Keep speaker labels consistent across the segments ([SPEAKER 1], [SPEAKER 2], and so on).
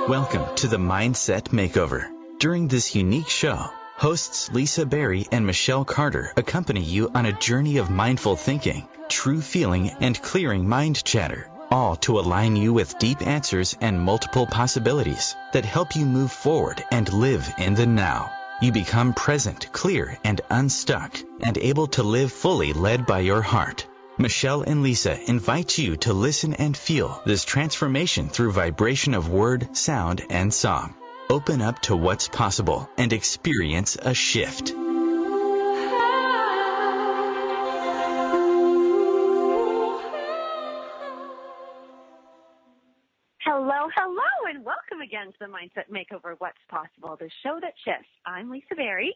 [SPEAKER 1] Welcome to the Mindset Makeover. During this unique show, hosts Lisa Berry and Michelle Carter accompany you on a journey of mindful thinking, true feeling, and clearing mind chatter, all to align you with deep answers and multiple possibilities that help you move forward and live in the now. You become present, clear, and unstuck, and able to live fully led by your heart. Michelle and Lisa invite you to listen and feel this transformation through vibration of word, sound, and song. Open up to what's possible and experience a shift.
[SPEAKER 2] Hello, and welcome again to the Mindset Makeover, What's Possible, the show that shifts. I'm Lisa Berry.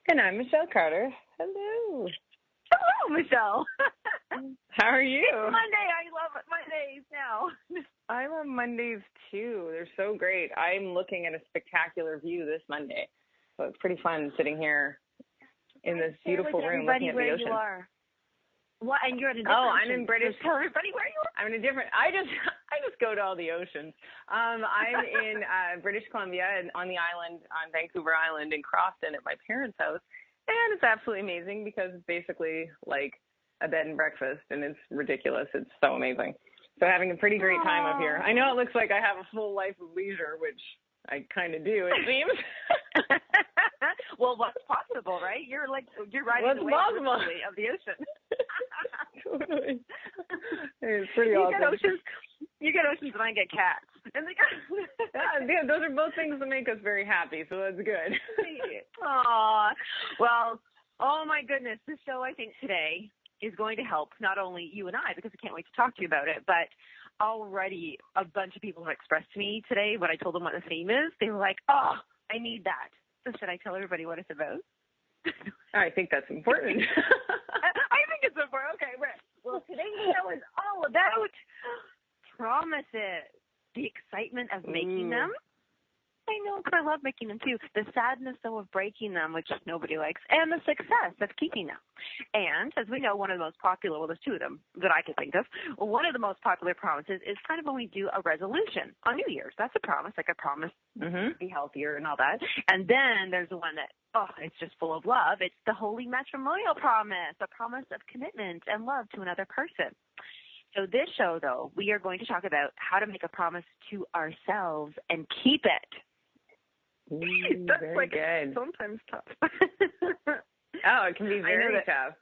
[SPEAKER 3] And I'm Michelle Carter. Hello.
[SPEAKER 2] Hello, Michelle.
[SPEAKER 3] How are you?
[SPEAKER 2] It's Monday. I love Mondays now.
[SPEAKER 3] I love Mondays, too. They're so great. I'm looking at a spectacular view this Monday. So it's pretty fun sitting here in this beautiful room looking at the ocean.
[SPEAKER 2] You are. What? And you're at a different
[SPEAKER 3] I'm in British.
[SPEAKER 2] Tell everybody where you are.
[SPEAKER 3] I'm in a different. I just go to all the oceans. I'm in British Columbia and on the island, on Vancouver Island in Crofton at my parents' house. And it's absolutely amazing because it's basically like a bed and breakfast, and it's ridiculous. It's so amazing. So having a pretty great time up here. I know it looks like I have a full life of leisure, which I kind of do, it seems.
[SPEAKER 2] Well, what's possible, right? You're riding the wave of the ocean.
[SPEAKER 3] Totally. It's pretty awesome.
[SPEAKER 2] You get oceans and I get cats. And
[SPEAKER 3] yeah, those are both things that make us very happy, so that's good.
[SPEAKER 2] Aw. Well, oh my goodness, this show I think today is going to help not only you and I, because I can't wait to talk to you about it, but already a bunch of people have expressed to me today when I told them what the theme is. They were like, oh, I need that. So should I tell everybody what it's about?
[SPEAKER 3] I think that's important.
[SPEAKER 2] I think it's important. Okay, right. Well, today's show is all about promises, the excitement of making them. I know, because I love making them too. The sadness, though, of breaking them, which nobody likes, and the success of keeping them. And as we know, one of the most popular, well, there's two of them that I can think of. One of the most popular promises is kind of when we do a resolution on New Year's. That's a promise, like a promise to be healthier and all that. And then there's the one that, it's just full of love. It's the holy matrimonial promise, a promise of commitment and love to another person. So this show, though, we are going to talk about how to make a promise to ourselves and keep it. That's
[SPEAKER 3] very good.
[SPEAKER 2] Sometimes tough.
[SPEAKER 3] It can be very tough.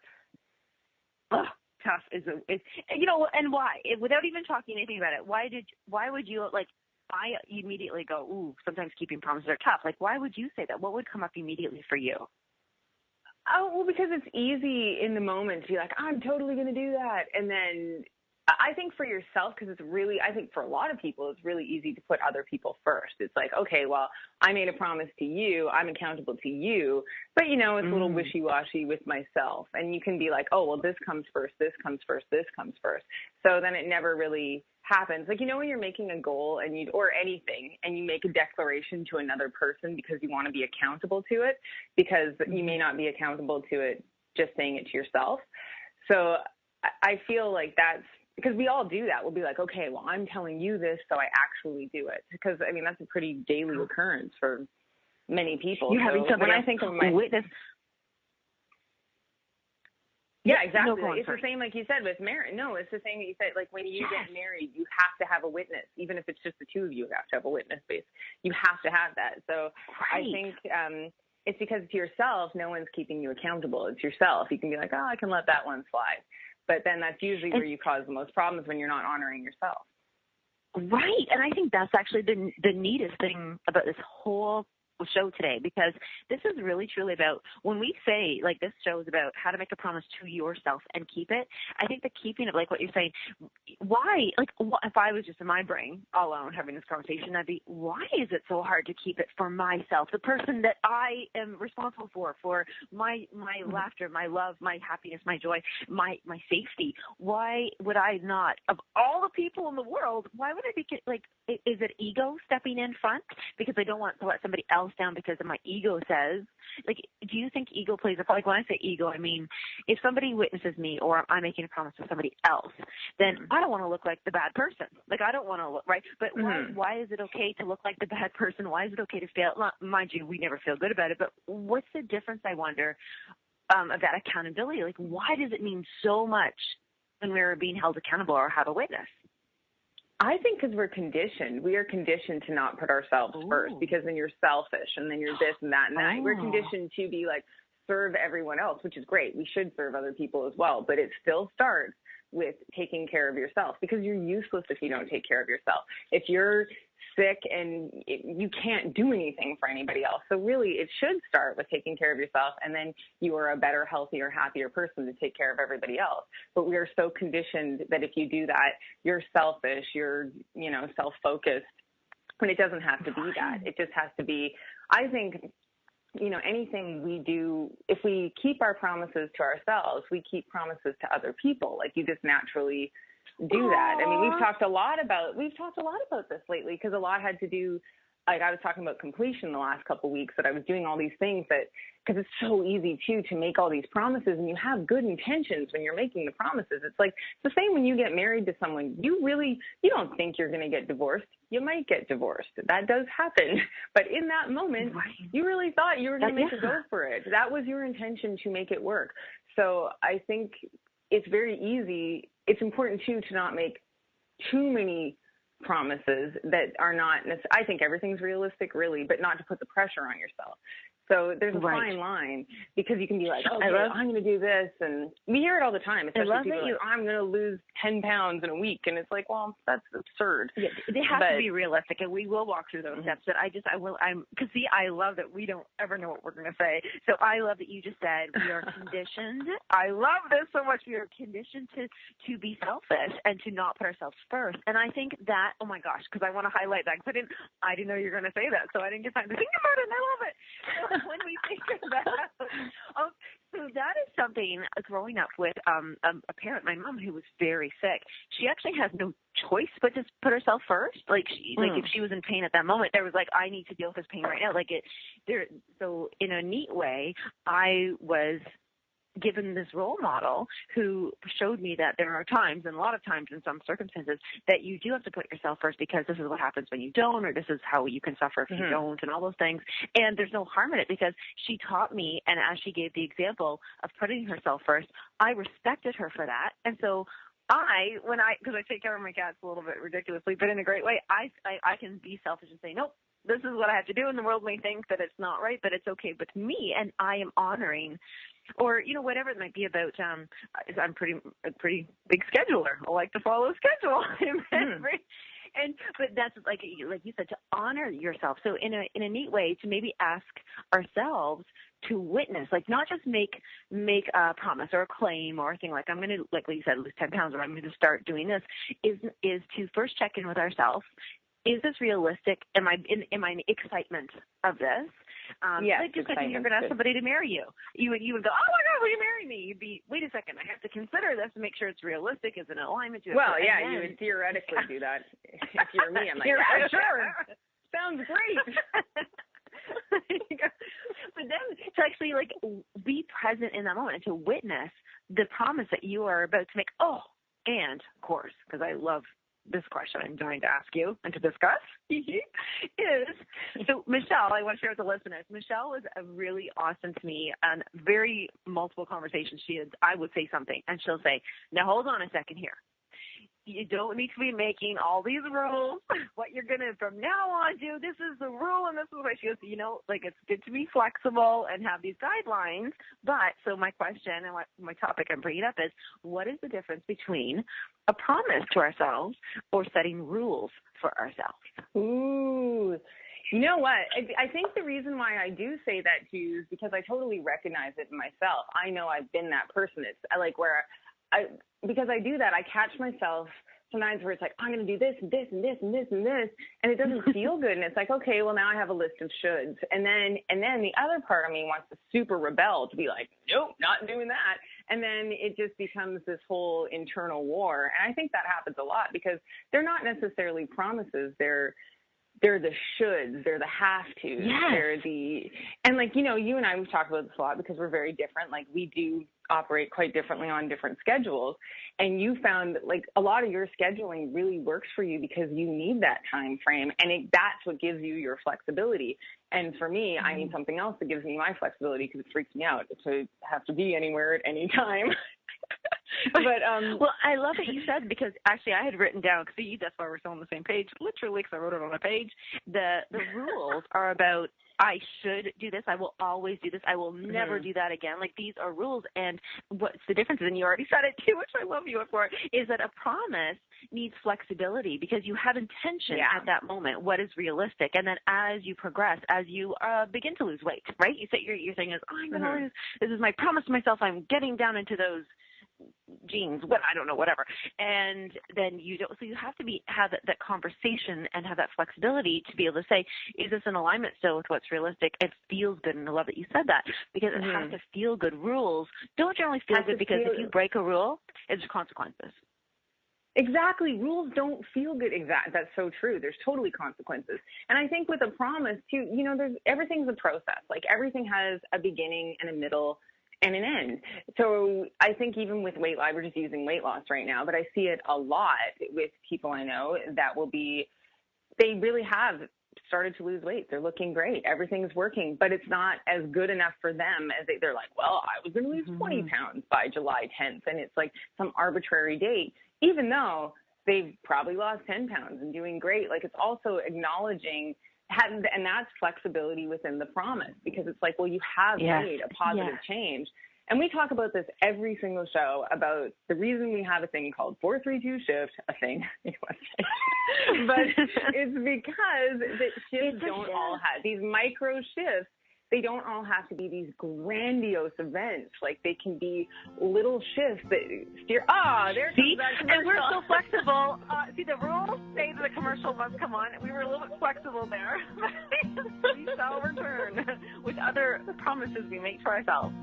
[SPEAKER 2] Tough is and why? Without even talking anything about it, why would you I immediately go, ooh, sometimes keeping promises are tough. Like, why would you say that? What would come up immediately for you?
[SPEAKER 3] Oh, well, because it's easy in the moment to be like, I'm totally going to do that. And then I think for yourself, because I think for a lot of people, it's really easy to put other people first. It's like, okay, well, I made a promise to you. I'm accountable to you. But, it's a little wishy-washy with myself. And you can be like, oh, well, this comes first, this comes first, this comes first. So then it never really happens. Like, when you're making a goal or anything, and you make a declaration to another person because you want to be accountable to it, because you may not be accountable to it just saying it to yourself. So I feel like that's, because we all do that. We'll be like, okay, well, I'm telling you this, so I actually do it. Because, that's a pretty daily occurrence for many people.
[SPEAKER 2] You're having somebody
[SPEAKER 3] when I think of my
[SPEAKER 2] witness.
[SPEAKER 3] Yeah, exactly. It's the same like you said with marriage. No, it's the same that you said. Like when you get married, you have to have a witness. Even if it's just the two of you, have to have a witness base. You have to have that. So I think it's because to yourself, no one's keeping you accountable. It's yourself. You can be like, oh, I can let that one slide. But then that's usually where you cause the most problems, when you're not honoring yourself.
[SPEAKER 2] Right. And I think that's actually the neatest thing about this whole show today, because this is really truly about, when we say, like, this show is about how to make a promise to yourself and keep it. I think the keeping of, like what you're saying, why, like, if I was just in my brain all alone having this conversation, I'd be, why is it so hard to keep it for myself, the person that I am responsible for my laughter, my love, my happiness, my joy, my safety? Why would I not, of all the people in the world, why would I be like, is it ego stepping in front because I don't want to let somebody else else down because of my ego says, like, do you think ego plays a part? Like, when I say ego, I mean, if somebody witnesses me or I'm making a promise to somebody else, then I don't want to look like the bad person. Like, I don't want to look, right? But why is it okay to look like the bad person? Why is it okay to fail? Mind you, we never feel good about it, but what's the difference, I wonder, of that accountability? Like, why does it mean so much when we're being held accountable or have a witness?
[SPEAKER 3] I think because we're conditioned. We are conditioned to not put ourselves first, because then you're selfish and then you're this and that and that. We're conditioned to be like, serve everyone else, which is great. We should serve other people as well, but it still starts with taking care of yourself, because you're useless if you don't take care of yourself. If you're sick and you can't do anything for anybody else. So really, it should start with taking care of yourself, and then you are a better, healthier, happier person to take care of everybody else. But we are so conditioned that if you do that, you're selfish, you're, self-focused, when it doesn't have to be that. It just has to be, I think, anything we do, if we keep our promises to ourselves, we keep promises to other people. Like, you just naturally do that. I mean, we've talked a lot about this lately, because a lot had to do, like, I was talking about completion the last couple of weeks, that I was doing all these things because it's so easy to make all these promises, and you have good intentions when you're making the promises. It's like the same when you get married to someone. You don't think you're going to get divorced. You might get divorced. That does happen. But in that moment, you really thought you were going to make a go for it. That was your intention to make it work. So I think it's very easy. It's important to not make too many promises that are not, I think everything's realistic, really, but not to put the pressure on yourself. So there's a fine line, because you can be like, okay, I'm going to do this. And we hear it all the time, especially people like, I'm going to lose 10 pounds in a week. And it's like, well, that's absurd.
[SPEAKER 2] Yeah, they have to be realistic, and we will walk through those steps. But because see, I love that we don't ever know what we're going to say. So I love that you just said we are conditioned. I love this so much. We are conditioned to be selfish and to not put ourselves first. And I think that, oh my gosh, because I want to highlight that, because I didn't know you were going to say that. So I didn't get time to think about it, and I love it. So when we think about so that is something, growing up with a parent, my mom, who was very sick, she actually has no choice but to put herself first. Like, if she was in pain at that moment, there was like, I need to deal with this pain right now. So in a neat way, I was given this role model who showed me that there are times, and a lot of times in some circumstances, that you do have to put yourself first, because this is what happens when you don't, or this is how you can suffer if you don't, and all those things. And there's no harm in it, because she taught me, and as she gave the example of putting herself first, I respected her for that. And so because I take care of my cats a little bit ridiculously, but in a great way, I can be selfish and say, nope, this is what I have to do, and the world may think that it's not right, but it's okay with me, and I am honoring, or whatever it might be about. I'm a pretty big scheduler. I like to follow a schedule, but that's like you said, to honor yourself. So in a neat way, to maybe ask ourselves to witness, like, not just make a promise or a claim or a thing like, I'm going to, like you said, lose 10 pounds, or I'm going to start doing this, is to first check in with ourselves. Is this realistic? Am I in excitement of this?
[SPEAKER 3] Yes,
[SPEAKER 2] like, just like when you're going to ask somebody to marry you. You would go, oh my God, will you marry me? You'd be, wait a second, I have to consider this to make sure it's realistic. Is it in alignment?
[SPEAKER 3] You would theoretically do that. If you're me, I'm like, yeah, sure. Sounds great.
[SPEAKER 2] But then to actually, like, be present in that moment and to witness the promise that you are about to make. Oh, and of course, because I love this question I'm going to ask you and to discuss is, so Michelle, I want to share with the listeners, Michelle was really awesome to me, and very multiple conversations. I would say something, and she'll say, now hold on a second here. You don't need to be making all these rules. What you're going to from now on do, this is the rule, and this is what she goes, like, it's good to be flexible and have these guidelines. But so my question and what my topic I'm bringing up is, what is the difference between a promise to ourselves or setting rules for ourselves?
[SPEAKER 3] Ooh. You know what? I think the reason why I do say that to you is because I totally recognize it in myself. I know I've been that person. It's like where because I do that, I catch myself sometimes where it's like, I'm going to do this and this and this and this and this, and it doesn't feel good. And it's like, okay, well, now I have a list of shoulds. And then the other part of me wants to super rebel, to be like, nope, not doing that. And then it just becomes this whole internal war. And I think that happens a lot because they're not necessarily promises. They're they're the shoulds, they're the have tos, they're the, and like, you know, you and I, we've talked about this a lot because we're very different. Like we do operate quite differently on different schedules. And you found that like a lot of your scheduling really works for you because you need that time frame, and that's what gives you your flexibility. And for me, I need something else that gives me my flexibility because it freaks me out to have to be anywhere at any time. But
[SPEAKER 2] well, I love what you said, because actually I had written down, see, that's why we're still on the same page, literally, because I wrote it on a page. The rules are about, I should do this, I will always do this, I will never do that again. Like, these are rules, and what's the difference, and you already said it too, which I love you for, is that a promise needs flexibility because you have intention at that moment, what is realistic, and then as you progress, as you begin to lose weight, right? You say your thing is, oh, I'm going to lose, this is my promise to myself, I'm getting down into those jeans, I don't know, whatever. And then you don't, so you have to have that conversation and have that flexibility to be able to say, is this in alignment still with what's realistic? It feels good, and I love that you said that, because it has to feel good. Rules don't generally feel good, because if you break a rule, it's consequences.
[SPEAKER 3] Exactly. Rules don't feel good. That's so true. There's totally consequences. And I think with a promise too, you know, everything's a process. Like everything has a beginning and a middle and an end. So I think even with weight loss, we're just using weight loss right now, but I see it a lot with people I know that they really have started to lose weight. They're looking great. Everything's working, but it's not as good enough for them as they're like, well, I was going to lose 20 pounds by July 10th. And it's like some arbitrary date, even though they've probably lost 10 pounds and doing great. Like, it's also acknowledging, and that's flexibility within the promise, because it's like, well, you have made a positive change. And we talk about this every single show, about the reason we have a thing called 4-3-2 shift, a thing, but it's because the shifts don't all have these micro shifts. They don't all have to be these grandiose events. Like, they can be little shifts that steer. There comes that commercial.
[SPEAKER 2] And we're so flexible. See, the rules say that the commercial must come on. We were a little bit flexible there. We shall return with other promises we make to ourselves.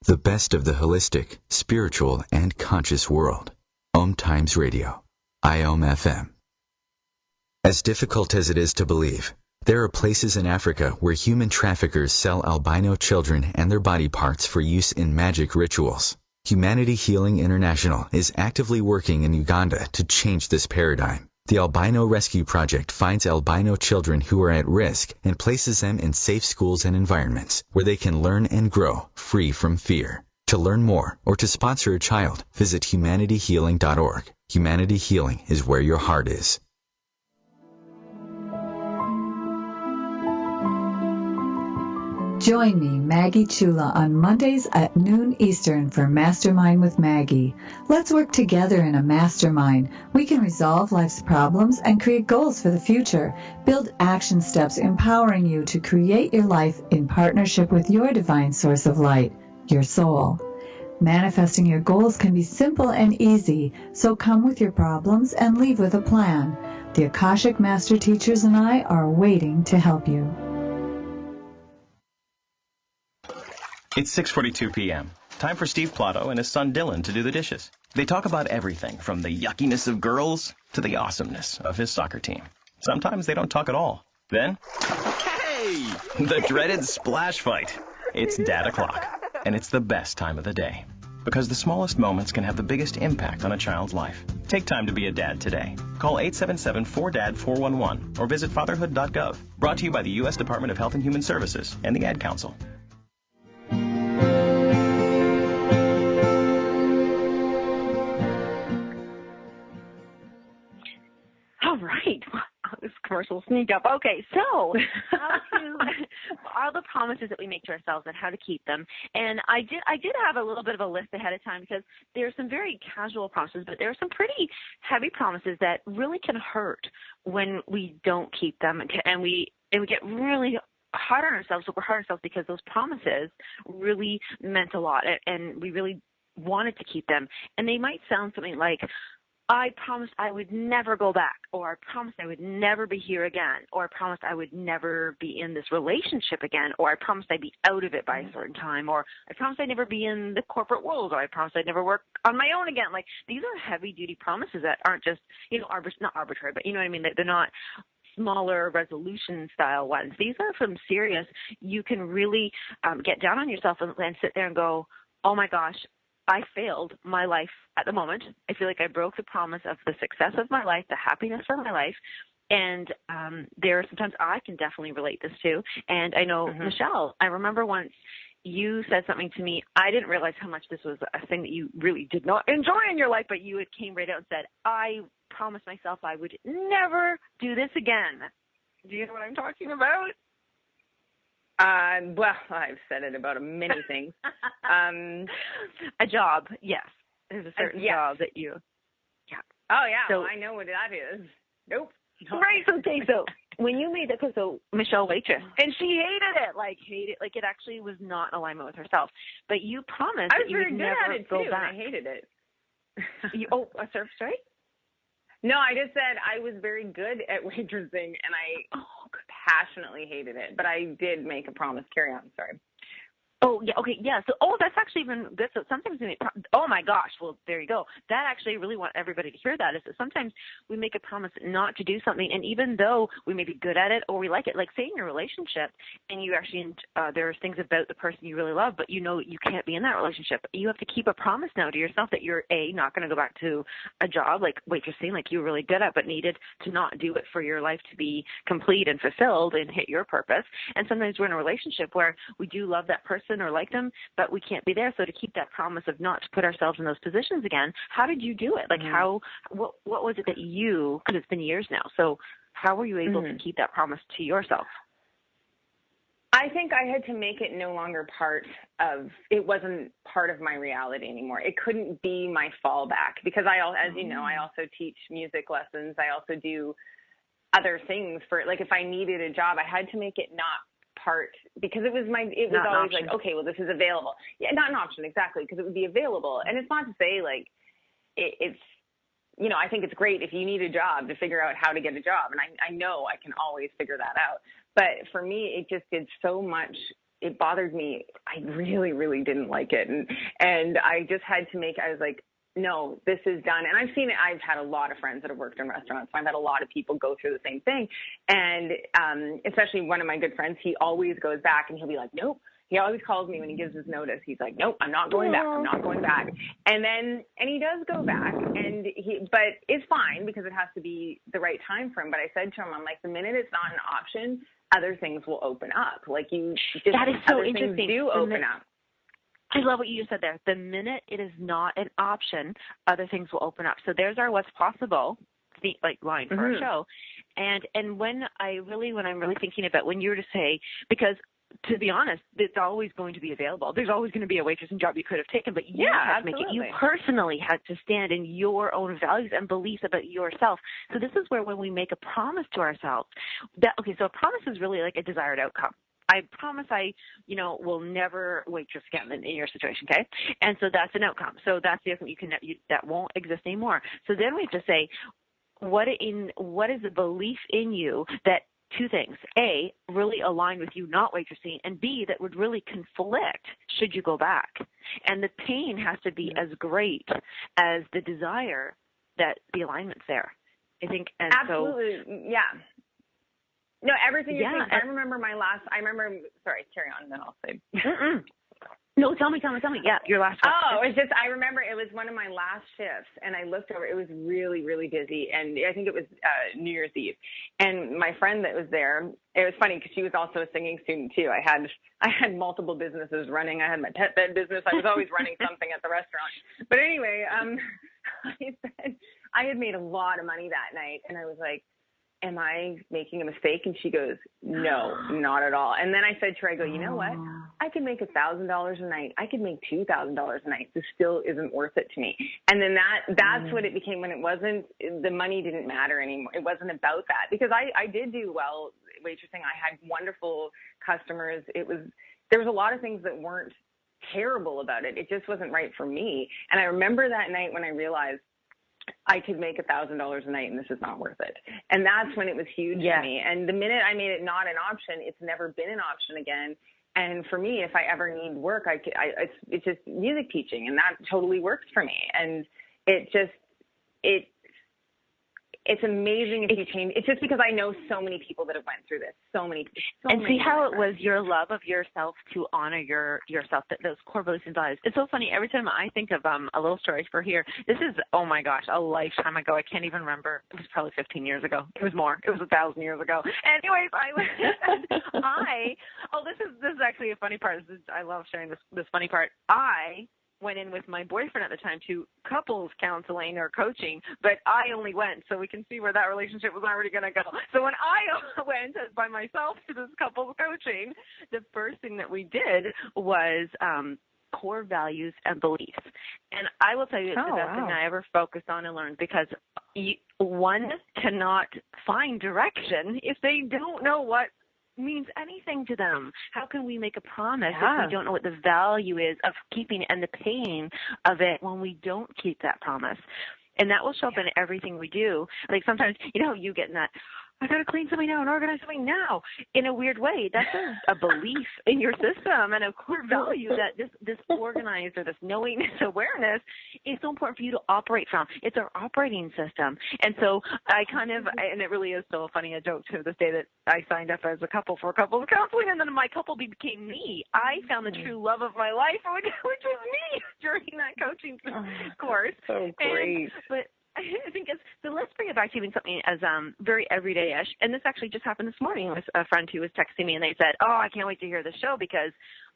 [SPEAKER 1] The best of the holistic, spiritual, and conscious world. OMTimes Radio. IOM FM. As difficult as it is to believe, there are places in Africa where human traffickers sell albino children and their body parts for use in magic rituals. Humanity Healing International is actively working in Uganda to change this paradigm. The Albino Rescue Project finds albino children who are at risk and places them in safe schools and environments where they can learn and grow free from fear. To learn more or to sponsor a child, visit humanityhealing.org. Humanity Healing is where your heart is.
[SPEAKER 4] Join me, Maggie Chula, on Mondays at noon Eastern for Mastermind with Maggie. Let's work together in a mastermind. We can resolve life's problems and create goals for the future. Build action steps empowering you to create your life in partnership with your divine source of light, your soul. Manifesting your goals can be simple and easy, so come with your problems and leave with a plan. The Akashic Master Teachers and I are waiting to help you.
[SPEAKER 5] It's 6:42 p.m. Time for Steve Plotto and his son Dylan to do the dishes. They talk about everything from the yuckiness of girls to the awesomeness of his soccer team. Sometimes they don't talk at all. Then, hey! The dreaded splash fight. It's Dad o'clock, and it's the best time of the day. Because the smallest moments can have the biggest impact on a child's life. Take time to be a dad today. Call 877-4DAD-411 or visit fatherhood.gov. Brought to you by the U.S. Department of Health and Human Services and the Ad Council.
[SPEAKER 2] All right. This commercial sneak up. Okay, so all the promises that we make to ourselves and how to keep them. And I did have a little bit of a list ahead of time, because there are some very casual promises, but there are some pretty heavy promises that really can hurt when we don't keep them, and we get really hard on ourselves. So we're hard on ourselves because those promises really meant a lot, and we really wanted to keep them. And they might sound something like, I promised I would never go back, or I promised I would never be here again, or I promised I would never be in this relationship again, or I promised I'd be out of it by a certain time, or I promised I'd never be in the corporate world, or I promised I'd never work on my own again. Like, these are heavy-duty promises that aren't just, not arbitrary, but you know what I mean? They're not smaller resolution style ones. These are from serious. You can really get down on yourself and sit there and go, oh my gosh, I failed my life at the moment. I feel like I broke the promise of the success of my life, the happiness of my life. And there are sometimes I can definitely relate this to. And I know, Michelle, I remember once you said something to me. I didn't realize how much this was a thing that you really did not enjoy in your life, but you came right out and said, I promised myself I would never do this again. Do you know what I'm talking about?
[SPEAKER 3] Well, I've said it about many things.
[SPEAKER 2] A job, yes. There's a certain job that you,
[SPEAKER 3] Oh, yeah,
[SPEAKER 2] so,
[SPEAKER 3] well, I know what that is. Nope.
[SPEAKER 2] Right, okay, so when you made that, so Michelle waitress, and she hated it, like it actually was not in alignment with herself. But you promised
[SPEAKER 3] I was
[SPEAKER 2] that you
[SPEAKER 3] very
[SPEAKER 2] would
[SPEAKER 3] good
[SPEAKER 2] never
[SPEAKER 3] at it,
[SPEAKER 2] go
[SPEAKER 3] too,
[SPEAKER 2] back.
[SPEAKER 3] and I hated it.
[SPEAKER 2] A surf story?
[SPEAKER 3] No, I just said I was very good at waitressing, and I passionately hated it. But I did make a promise. Carry on. Sorry.
[SPEAKER 2] Oh, yeah, okay, yeah. So, that's actually even good. So sometimes we make, oh my gosh, well, there you go. That actually really want everybody to hear that, is that sometimes we make a promise not to do something, and even though we may be good at it or we like it, like say in your relationship, and you actually, there's things about the person you really love, but you know you can't be in that relationship. You have to keep a promise now to yourself that you're, not going to go back to a job like waitressing, like you were really good at, but needed to not do it for your life to be complete and fulfilled and hit your purpose. And sometimes we're in a relationship where we do love that person or like them, but we can't be there. So to keep that promise of not to put ourselves in those positions again, how did you do it? Like what was it that because it's been years now, so how were you able to keep that promise to yourself?
[SPEAKER 3] I think I had to make it no longer it wasn't part of my reality anymore. It couldn't be my fallback because as you know, I also teach music lessons. I also do other things if I needed a job, I had to make it not part because it was always like, okay, well, this is available. Yeah, not an option, exactly, because it would be available. And it's not to say it's, I think it's great if you need a job to figure out how to get a job. And I know I can always figure that out. But for me, it just did so much. It bothered me. I really, really didn't like it. And I just had to I was like, no, this is done. And I've seen it. I've had a lot of friends that have worked in restaurants. I've had a lot of people go through the same thing. And especially one of my good friends, he always goes back and he'll be like, nope. He always calls me when he gives his notice. He's like, nope, I'm not going back. I'm not going back. And he does go back but it's fine because it has to be the right time for him. But I said to him, I'm like, the minute it's not an option, other things will open up. Like
[SPEAKER 2] that is so interesting.
[SPEAKER 3] Things do open up.
[SPEAKER 2] I love what you just said there. The minute it is not an option, other things will open up. So there's our what's possible line for our show. And when I'm really thinking about when you were to say, because to be honest, it's always going to be available. There's always going to be a waitressing job you could have taken, but you had to make it. You personally had to stand in your own values and beliefs about yourself. So this is where when we make a promise to ourselves, so a promise is really like a desired outcome. I promise will never waitress again in your situation, okay? And so that's an outcome. So that's the outcome that won't exist anymore. So then we have to say, what is the belief in you that two things, A, really align with you not waitressing, and B, that would really conflict should you go back. And the pain has to be as great as the desire that the alignment's there, I think. And
[SPEAKER 3] absolutely, yeah. No, everything you're saying. Sorry, carry on, and then I'll say.
[SPEAKER 2] No, tell me. Yeah, your last one.
[SPEAKER 3] Oh, I remember it was one of my last shifts, and I looked over. It was really, really busy, and I think it was New Year's Eve. And my friend that was there, it was funny because she was also a singing student too. I had multiple businesses running. I had my pet bed business. I was always running something at the restaurant. But anyway, I said I had made a lot of money that night, and I was like, am I making a mistake? And she goes, no, not at all. And then I said to her, I go, you know what? I could make $1,000 a night. I could make $2,000 a night. This still isn't worth it to me. And then that's what it became when it wasn't, the money didn't matter anymore. It wasn't about that because I did do well waitressing. I had wonderful customers. There was a lot of things that weren't terrible about it. It just wasn't right for me. And I remember that night when I realized I could make $1,000 a night and this is not worth it. And that's when it was huge to me. And the minute I made it not an option, it's never been an option again. And for me, if I ever need work, it's just music teaching, and that totally works for me. And it's amazing if you change. It's just because I know so many people that have went through this.
[SPEAKER 2] And see how it was your love of yourself to honor yourself, those core beliefs and values. It's so funny. Every time I think of a little story for here, this is, oh my gosh, a lifetime ago. I can't even remember. It was probably 15 years ago. It was more. It was 1,000 years ago. Anyways, this is actually a funny part. I love sharing this funny part. I went in with my boyfriend at the time to couples counseling or coaching, but I only went, so we can see where that relationship was already going to go. So when I went by myself to this couples coaching, the first thing that we did was core values and beliefs. And I will tell you, it's the best thing I ever focused on and learned, because one cannot find direction if they don't know what means anything to them. How can we make a promise if we don't know what the value is of keeping and the pain of it when we don't keep that promise? And that will show up in everything we do. Like sometimes, you get in that, I got to clean something now and organize something now, in a weird way. That's a belief in your system and a core value that this organized, or this knowing, this awareness is so important for you to operate from. It's our operating system. And so and it really is still a joke to this day that I signed up as a couple for couples counseling, and then my couple became me. I found the true love of my life, which was me, during that coaching course.
[SPEAKER 3] So great.
[SPEAKER 2] But I think so let's bring it back to even something as very everyday-ish. And this actually just happened this morning with a friend who was texting me, and they said, I can't wait to hear the show because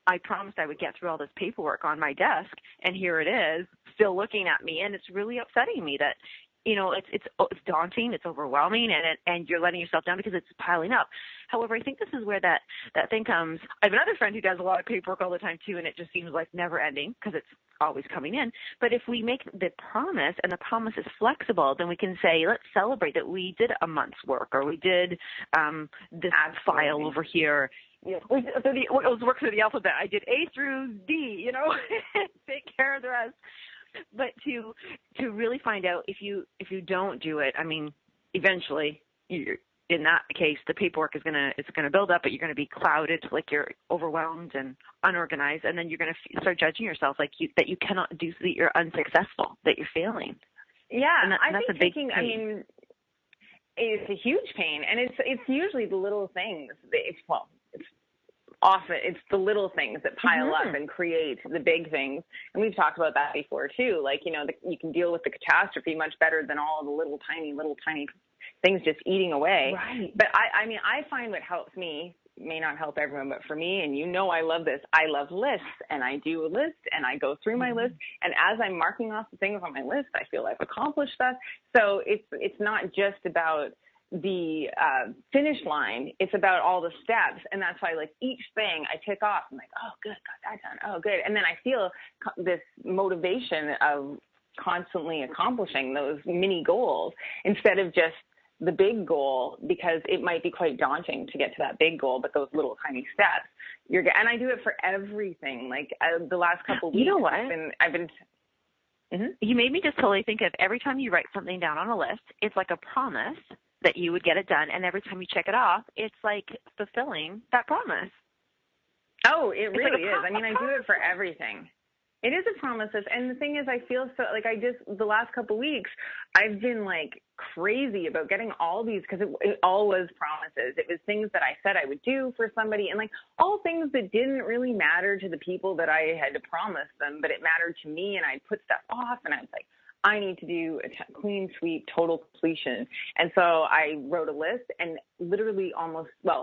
[SPEAKER 2] I promised I would get through all this paperwork on my desk, and here it is, still looking at me. And it's really upsetting me that, it's daunting, it's overwhelming, and you're letting yourself down because it's piling up. However, I think this is where that thing comes. I have another friend who does a lot of paperwork all the time too, and it just seems like never ending because it's always coming in. But if we make the promise, and the promise is flexible, then we can say, let's celebrate that we did a month's work, or we did this file over here. It was work through the alphabet. I did A through D, take care of the rest. But to really find out, if you don't do it, eventually in that case, the paperwork is gonna build up, but you're gonna be clouded, like you're overwhelmed and unorganized, and then you're gonna start judging yourself that you cannot do, that you're unsuccessful, that you're failing.
[SPEAKER 3] Yeah,
[SPEAKER 2] and that's a big pain.
[SPEAKER 3] It's a huge pain, and it's usually the little things. It's the little things that pile up and create the big things. And we've talked about that before too. Like, you can deal with the catastrophe much better than all the little tiny things just eating away.
[SPEAKER 2] Right.
[SPEAKER 3] But I find what helps me, may not help everyone, but for me, and I love this, I love lists, and I do a list, and I go through my list. And as I'm marking off the things on my list, I feel I've accomplished that. So it's not just about the finish line, it's about all the steps. And that's why, like, each thing I tick off, I'm like, oh, good, got that done. Oh, good. And then I feel this motivation of constantly accomplishing those mini goals instead of just the big goal, because it might be quite daunting to get to that big goal, but those little tiny steps, and I do it for everything. Like the last couple of weeks, I've been
[SPEAKER 2] You made me just totally think of every time you write something down on a list, it's like a promise that you would get it done. And every time you check it off, it's like fulfilling that promise.
[SPEAKER 3] Oh, it really is. I do it for everything. It is a promise. And the thing is, I feel so like the last couple of weeks, I've been like crazy about getting all these, because it all was promises. It was things that I said I would do for somebody, and like all things that didn't really matter to the people that I had promised them, but it mattered to me, and I'd put stuff off, and I was like, I need to do a clean sweep, total completion. And so I wrote a list, and literally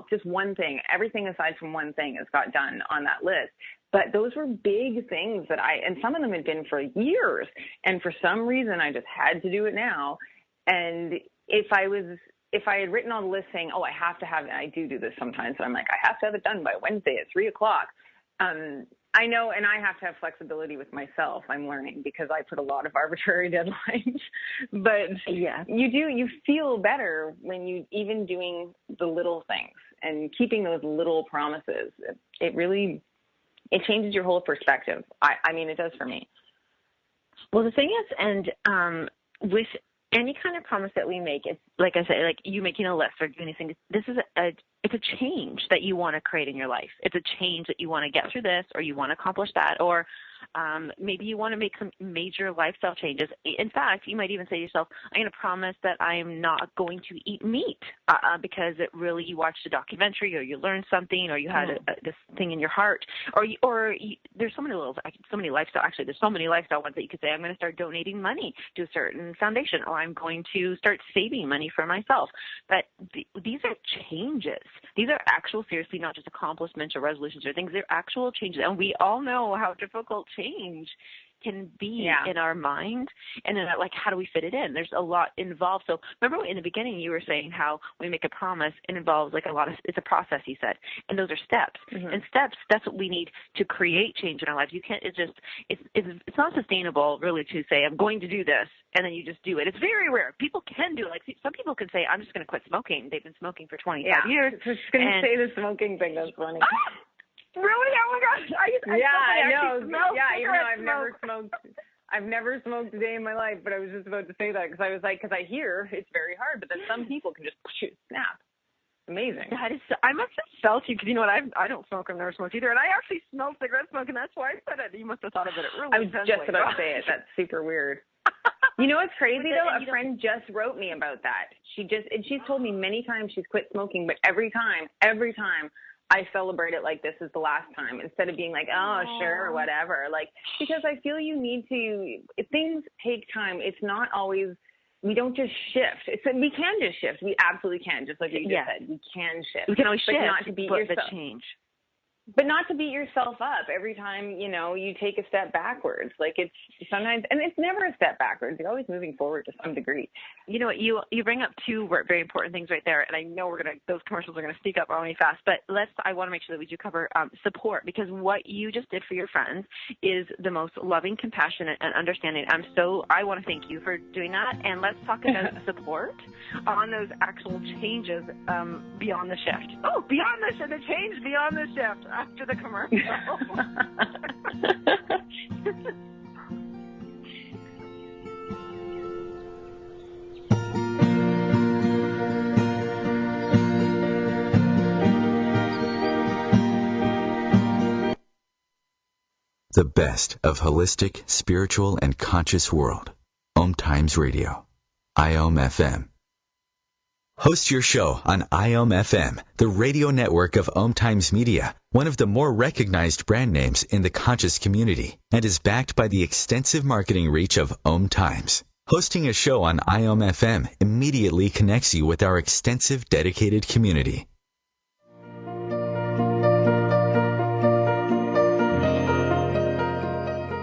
[SPEAKER 3] just one thing, everything aside from one thing has got done on that list. But those were big things and some of them had been for years. And for some reason, I just had to do it now. And if I had written on the list saying, I have to have it, I do this sometimes, but I'm like, I have to have it done by Wednesday at 3:00. I know, and I have to have flexibility with myself, I'm learning, because I put a lot of arbitrary deadlines. But
[SPEAKER 2] yeah,
[SPEAKER 3] you feel better when you even doing the little things and keeping those little promises. It changes your whole perspective. It does for me.
[SPEAKER 2] Well, the thing is, and with any kind of promise that we make, it's like I say, like you making a list or doing anything, this is it's a change that you want to create in your life. It's a change that you want to get through this, or you want to accomplish that, or maybe you want to make some major lifestyle changes. In fact, you might even say to yourself, I'm going to promise that I'm not going to eat meat because you watched a documentary, or you learned something, or you had this thing in your heart, there's so many lifestyle ones that you could say, I'm going to start donating money to a certain foundation, or I'm going to start saving money for myself. But these are changes. These are actual, seriously, not just accomplishments or resolutions or things. They're actual changes. And we all know how difficult change can be in our mind, and then like how do we fit it in? There's a lot involved. So remember in the beginning you were saying how when we make a promise, it involves like it's a process, you said, and those are steps. Mm-hmm. And steps, that's what we need to create change in our lives. You can't. It's not sustainable really to say I'm going to do this and then you just do it. It's very rare. People can do it. Like some people can say I'm just going to quit smoking. They've been smoking for 25 years.
[SPEAKER 3] I was just going to say the smoking thing. That's funny.
[SPEAKER 2] Really? Oh my gosh!
[SPEAKER 3] I know. Yeah, even though I've never smoked a day in my life, but I was just about to say that because I hear it's very hard, but then some people can just snap. Amazing.
[SPEAKER 2] I must have felt you because you know what? I don't smoke. I've never smoked either, and I actually smell cigarette smoke, and that's why I said it. You must have thought of it really.
[SPEAKER 3] I was just about to say it. That's super weird. You know what's crazy though? A friend just wrote me about that. She's told me many times she's quit smoking, but every time I celebrate it like this is the last time instead of being like, oh, sure, whatever. Like, because I feel you need to, things take time. It's not always, we don't just shift. We can just shift. We absolutely can. Just like you just said, we can shift.
[SPEAKER 2] We can always shift,
[SPEAKER 3] not to beat yourself.
[SPEAKER 2] But change.
[SPEAKER 3] But not to beat yourself up every time, you take a step backwards. Like it's sometimes, and it's never a step backwards. You're always moving forward to some degree.
[SPEAKER 2] You know what, you bring up two very important things right there. And I know those commercials are going to sneak up on me fast, but I want to make sure that we do cover support, because what you just did for your friends is the most loving, compassionate, and understanding. I want to thank you for doing that. And let's talk about support on those actual changes beyond the shift. Oh, beyond the change beyond the shift. After the commercial.
[SPEAKER 1] The best of holistic, spiritual, and conscious world. OMTimes Radio. IOM FM. Host your show on IOM FM, the radio network of OMTimes Media, one of the more recognized brand names in the conscious community, and is backed by the extensive marketing reach of OMTimes. Hosting a show on IOM FM immediately connects you with our extensive, dedicated community.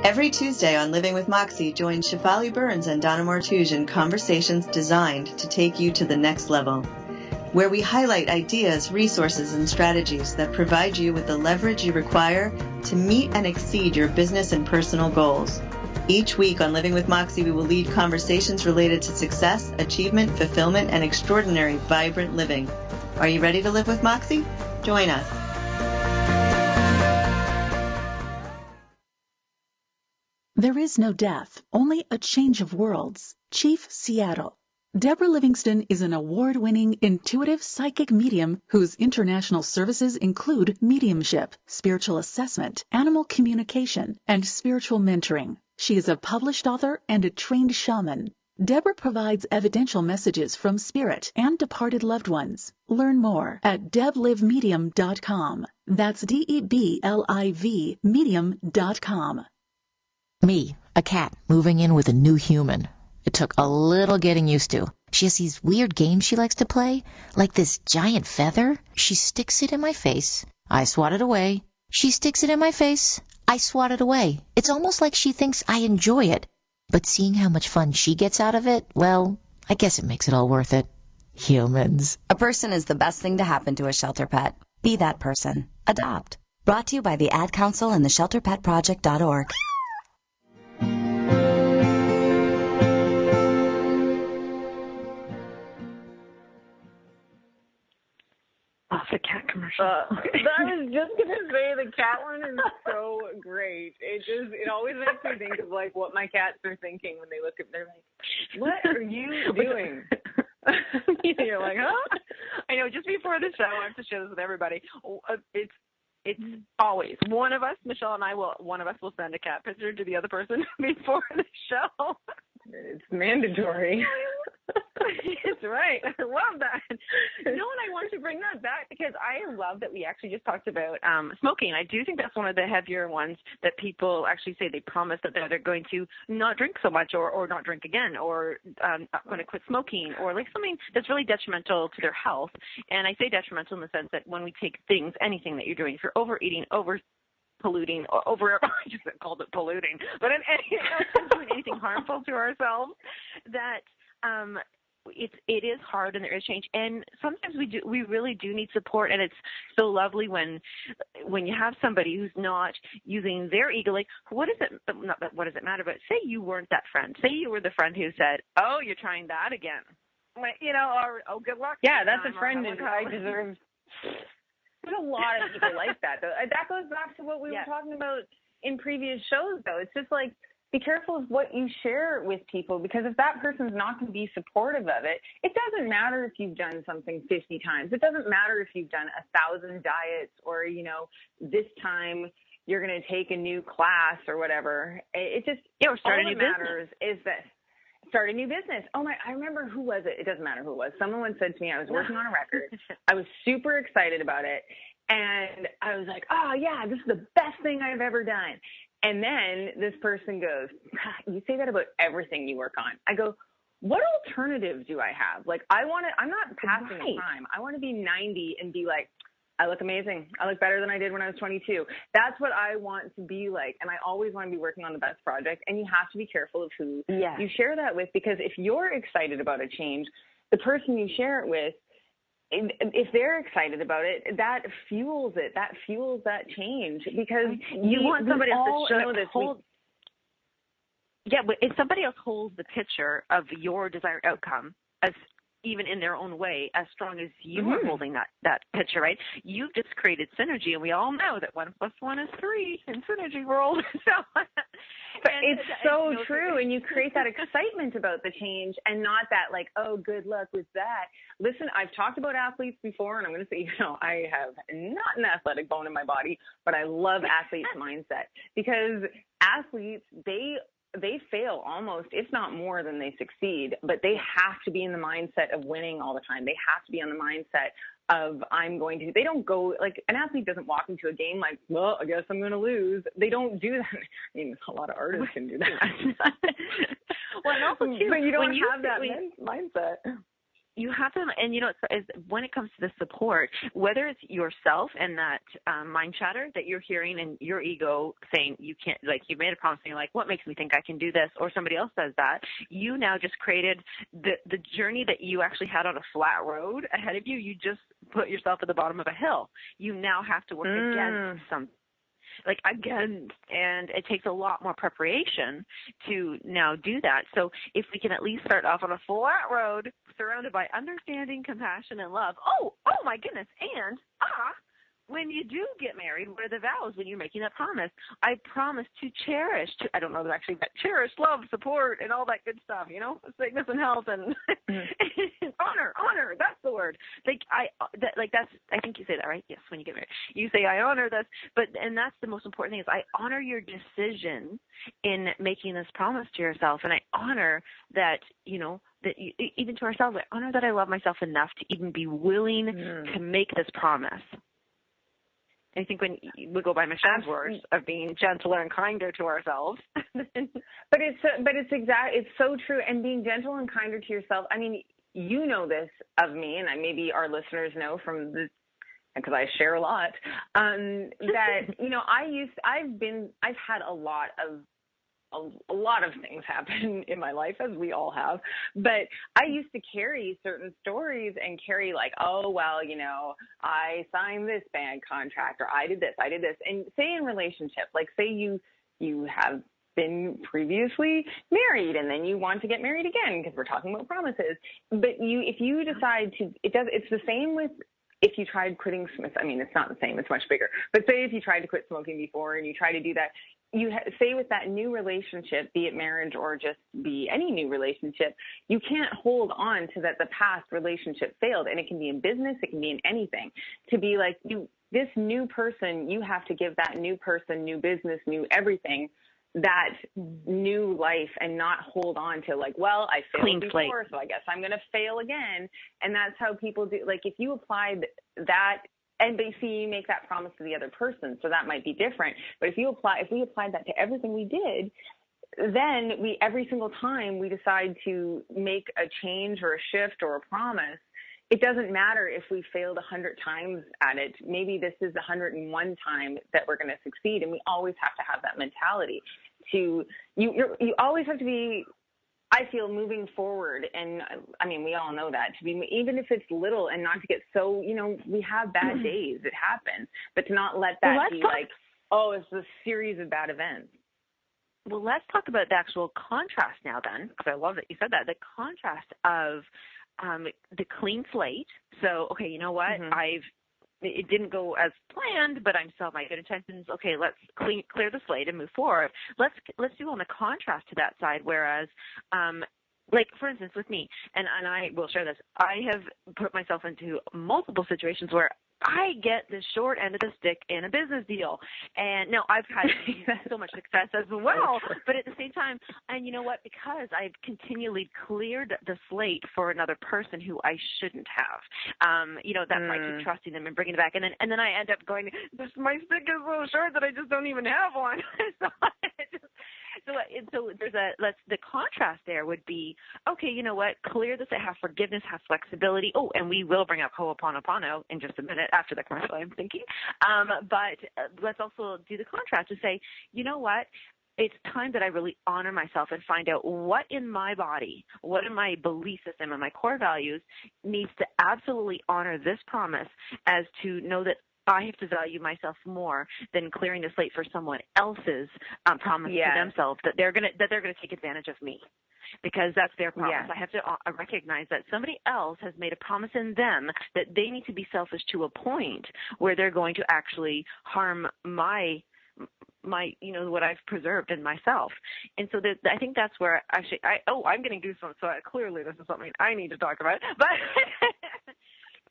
[SPEAKER 6] Every Tuesday on Living with Moxie, join Shefali Burns and Donna Martouge in conversations designed to take you to the next level, where we highlight ideas, resources, and strategies that provide you with the leverage you require to meet and exceed your business and personal goals. Each week on Living with Moxie, we will lead conversations related to success, achievement, fulfillment, and extraordinary, vibrant living. Are you ready to live with Moxie? Join us.
[SPEAKER 7] There is no death, only a change of worlds. Chief Seattle. Deborah Livingston is an award-winning intuitive psychic medium whose international services include mediumship, spiritual assessment, animal communication, and spiritual mentoring. She is a published author and a trained shaman. Deborah provides evidential messages from spirit and departed loved ones. Learn more at deblivemedium.com. That's DEBLIV medium.com.
[SPEAKER 8] Me, a cat, moving in with a new human. It took a little getting used to. She has these weird games she likes to play, like this giant feather. She sticks it in my face. I swat it away. She sticks it in my face. I swat it away. It's almost like she thinks I enjoy it. But seeing how much fun she gets out of it, well, I guess it makes it all worth it. Humans.
[SPEAKER 9] A person is the best thing to happen to a shelter pet. Be that person. Adopt. Brought to you by the Ad Council and the ShelterPetProject.org.
[SPEAKER 2] Off the cat commercial.
[SPEAKER 3] I was just gonna say the cat one is so great. It always makes me think of like what my cats are thinking when they look at. They're like, What are you doing?
[SPEAKER 2] You're like, huh? I know, just before the show, I have to share this with everybody. It's always one of us, Michelle and I one of us will send a cat picture to the other person before the show.
[SPEAKER 3] It's mandatory.
[SPEAKER 2] It's right. I love that. No, and I wanted to bring that back because I love that we actually just talked about smoking. I do think that's one of the heavier ones that people actually say they promise that they're going to not drink so much or not drink again or going to quit smoking or like something that's really detrimental to their health. And I say detrimental in the sense that when we take anything that you're doing, if you're overeating, polluting, I just called it polluting, but doing anything harmful to ourselves, that it is hard and there is change. And sometimes we really do need support, and it's so lovely when you have somebody who's not using their ego. Like, what does it matter? But say you weren't that friend. Say you were the friend who said, "Oh, you're trying that again," or "Oh, good luck."
[SPEAKER 3] Yeah, that's a friend, and I deserve. There's a lot of people like that, though. That goes back to what we were talking about in previous shows, though. It's just like, be careful of what you share with people, because if that person's not going to be supportive of it, it doesn't matter if you've done something 50 times. It doesn't matter if you've done 1,000 diets or, this time you're going to take a new class or whatever. It just,
[SPEAKER 2] or start a new
[SPEAKER 3] matters is that start a new business. I remember, who was it? It doesn't matter who it was. Someone once said to me, I was working on a record. I was super excited about it. And I was like, oh yeah, this is the best thing I've ever done. And then this person goes, you say that about everything you work on. I go, what alternative do I have? Like, I'm not passing the time. I want to be 90 and be like, I look amazing. I look better than I did when I was 22. That's what I want to be like. And I always want to be working on the best project. And you have to be careful of who you share that with, because if you're excited about a change, the person you share it with, if they're excited about it, that fuels it. That fuels that change, because
[SPEAKER 2] you want somebody else to
[SPEAKER 3] know this.
[SPEAKER 2] But if somebody else holds the picture of your desired outcome as even in their own way, as strong as you are holding that picture, right? You've just created synergy, and we all know that 1 + 1 is 3 in synergy world.
[SPEAKER 3] But it's so true, and you create that excitement about the change, and not that like, oh, good luck with that. Listen, I've talked about athletes before, and I'm going to say, I have not an athletic bone in my body, but I love athletes' mindset, because athletes, they fail almost, if not more than they succeed, but they have to be in the mindset of winning all the time. They have to be on the mindset of they don't go, like, an athlete doesn't walk into a game like, well, I guess I'm going to lose. They don't do that. I mean, a lot of artists can do that.
[SPEAKER 2] Well, and also too,
[SPEAKER 3] but you don't have that mindset.
[SPEAKER 2] You have to, and when it comes to the support, whether it's yourself and that mind chatter that you're hearing and your ego saying you can't, like, you've made a promise and you're like, what makes me think I can do this? Or somebody else says that, you now just created the journey that you actually had on a flat road ahead of you. You just put yourself at the bottom of a hill. You now have to work against something. And it takes a lot more preparation to now do that. So if we can at least start off on a flat road surrounded by understanding, compassion, and love. Oh my goodness. And when you do get married, what are the vows when you're making that promise? I promise to cherish, I don't know that actually, but cherish, love, support, and all that good stuff, sickness and health and honor, that's the word. I think you say that, right? Yes, when you get married. You say, I honor this, and that's the most important thing is I honor your decision in making this promise to yourself, and I honor that, that even to ourselves, I honor that I love myself enough to even be willing to make this promise. I think when we go by Michelle's words of being gentler and kinder to ourselves.
[SPEAKER 3] But it's so true. And being gentle and kinder to yourself. I mean, you know this of me, and maybe our listeners know from because I share a lot, that, I've had a lot of things happen in my life, as we all have, but I used to carry certain stories and carry like, oh, well, I signed this band contract, or I did this, and say in relationship, like say you have been previously married and then you want to get married again, because we're talking about promises, but if you decide to, it's the same with, if you tried quitting, I mean, it's not the same, it's much bigger, but say if you tried to quit smoking before and you try to do that, say with that new relationship, be it marriage or just be any new relationship, you can't hold on to that the past relationship failed. And it can be in business, it can be in anything. To be like, this new person, you have to give that new person, new business, new everything, that new life, and not hold on to like, well, I failed before, so I guess I'm going to fail again. And that's how people do. Like, if you applied that, and you make that promise to the other person, so that might be different. But if we applied that to everything we did, then every single time we decide to make a change or a shift or a promise, it doesn't matter if we failed 100 times at it. Maybe this is the 101 time that we're going to succeed, and we always have to have that mentality. You always have to be, I feel, moving forward. And I mean, we all know that, to be, even if it's little, and not to get so, we have bad days, it happens, but to not let that be like, oh, it's a series of bad events.
[SPEAKER 2] Well, let's talk about the actual contrast now then, because I love that you said that, the contrast of the clean slate. So, okay, you know what? It didn't go as planned, but I'm still my good intentions. Okay, let's clear the slate and move forward. Let's do on the contrast to that side. Whereas, like for instance, with me, and I will share this, I have put myself into multiple situations where I get the short end of the stick in a business deal. And no, I've had so much success as well. But at the same time, and you know what, because I've continually cleared the slate for another person who I shouldn't have, that's why I keep trusting them and bringing it back. And then I end up going, my stick is so short that I just don't even have one. So there's the contrast there would be, okay, you know what, clear this, have forgiveness, have flexibility. Oh, and we will bring up Ho'oponopono in just a minute after the commercial, I'm thinking. But let's also do the contrast to say, you know what, it's time that I really honor myself and find out what in my body, what in my belief system and my core values needs to absolutely honor this promise, as to know that I have to value myself more than clearing the slate for someone else's promise to themselves that they're gonna take advantage of me, because that's their promise. Yeah. I have to recognize that somebody else has made a promise in them that they need to be selfish to a point where they're going to actually harm my what I've preserved in myself. And so I think that's where actually I'm going to do something. So clearly this is something I need to talk about, but.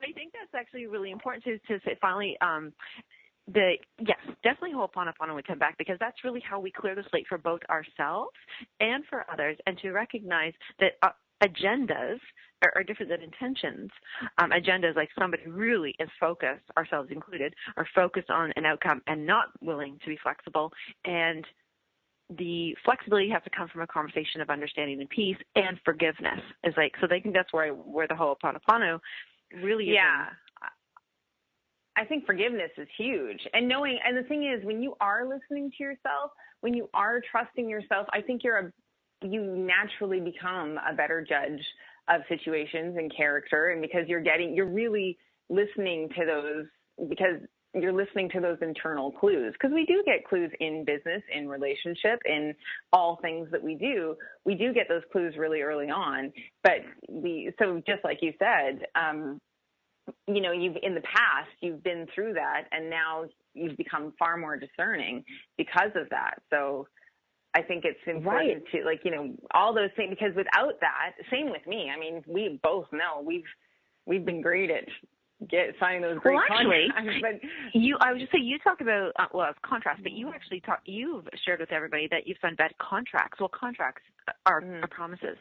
[SPEAKER 2] I think that's actually really important to say finally, definitely Ho'oponopono would come back, because that's really how we clear the slate for both ourselves and for others, and to recognize that agendas are different than intentions. Agendas, like somebody really is focused, ourselves included, are focused on an outcome and not willing to be flexible. And the flexibility has to come from a conversation of understanding and peace and forgiveness. Is like, so they think that's where the Ho'oponopono really is.
[SPEAKER 3] Yeah. I think forgiveness is huge. And the thing is, when you are listening to yourself, when you are trusting yourself, I think you naturally become a better judge of situations and character. And because you're really listening to those, because you're listening to those internal clues. Because we do get clues in business, in relationship, in all things that we do get those clues really early on. But so just like you said, in the past, you've been through that, and now you've become far more discerning because of that. So I think it's important to, all those things, because without that, same with me. I mean, we both know we've been great at signing those great contracts. But
[SPEAKER 2] I would just say, you talk about it's contrast, but you actually you've shared with everybody that you've signed bad contracts. Well, contracts are promises.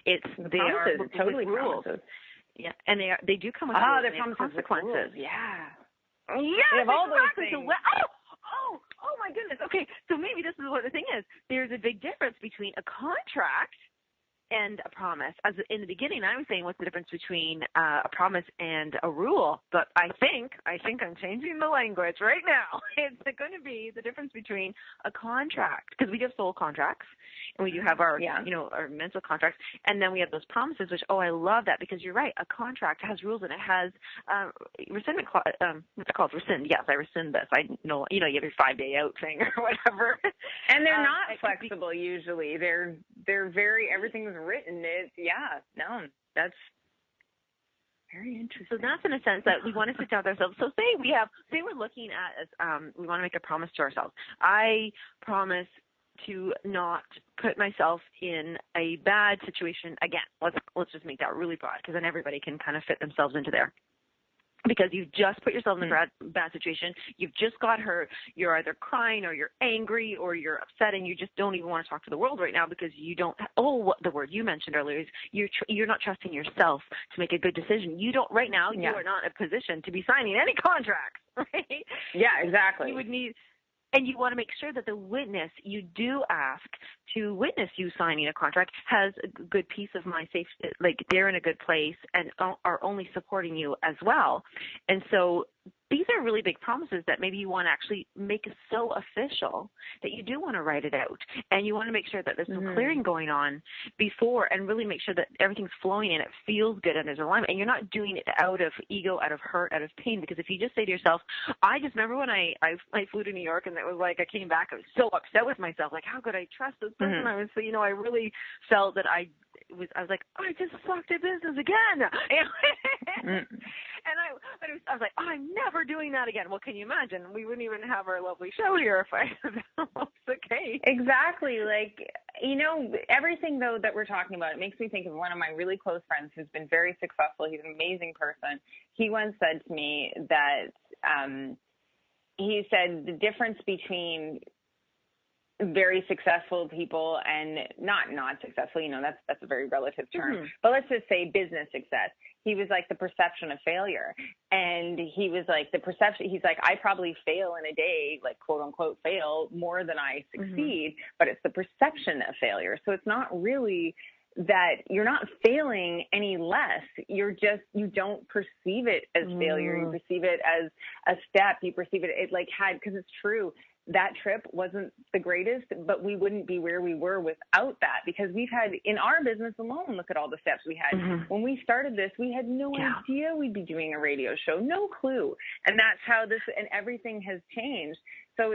[SPEAKER 2] They are totally rules. Promises. Yeah, and they do come with
[SPEAKER 3] they're consequences.
[SPEAKER 2] Yeah.
[SPEAKER 3] Yeah, they have all those things.
[SPEAKER 2] Oh my goodness. Okay, so maybe this is what the thing is. There's a big difference between a contract and a promise. As in the beginning, I was saying, what's the difference between a promise and a rule? But I think I'm changing the language right now. It's going to be the difference between a contract, because we have soul contracts, and we do have our our mental contracts, and then we have those promises. Which I love that, because you're right. A contract has rules, and it has rescindment clause. What's it called? Rescind. Yes, I rescind this. I know. You have your 5-day out thing or whatever.
[SPEAKER 3] And they're not flexible usually. They're very everything's written. Very interesting.
[SPEAKER 2] So that's in a sense that we want to sit down with ourselves. So say we're looking at, we want to make a promise to ourselves. I promise to not put myself in a bad situation again. Let's just make that really broad, because then everybody can kind of fit themselves into there. Because you've just put yourself in a bad situation. You've just got hurt. You're either crying or you're angry or you're upset, and you just don't even want to talk to the world right now because you don't. What the word you mentioned earlier is you're not trusting yourself to make a good decision. You don't right now. You are not in a position to be signing any contracts, right?
[SPEAKER 3] Yeah, exactly.
[SPEAKER 2] You would need. And you want to make sure that the witness you do ask to witness you signing a contract has a good peace of mind, safe, like they're in a good place and are only supporting you as well. And so these are really big promises that maybe you want to actually make so official that you do want to write it out. And you want to make sure that there's some clearing going on before, and really make sure that everything's flowing and it feels good and there's alignment. And you're not doing it out of ego, out of hurt, out of pain. Because if you just say to yourself, I just remember when I flew to New York, and it was like I came back, I was so upset with myself. Like, how could I trust this person? I was, I really felt that I was like, I just sucked at business again. And I was like, oh, I'm never doing that again. Well, can you imagine? We wouldn't even have our lovely show here if that was the case.
[SPEAKER 3] Exactly. Like, everything, though, that we're talking about, it makes me think of one of my really close friends who's been very successful. He's an amazing person. He once said to me that he said the difference between very successful people and not successful, that's a very relative term. But let's just say business success. He was like the perception of failure. And he was like he's like, I probably fail in a day, like quote unquote fail more than I succeed, but it's the perception of failure. So it's not really that you're not failing any less. You don't perceive it as failure. You perceive it as a step. You perceive it because it's true. That trip wasn't the greatest, but we wouldn't be where we were without that, because we've had in our business alone, look at all the steps we had. When we started this, we had no idea we'd be doing a radio show, no clue. And that's how and everything has changed. So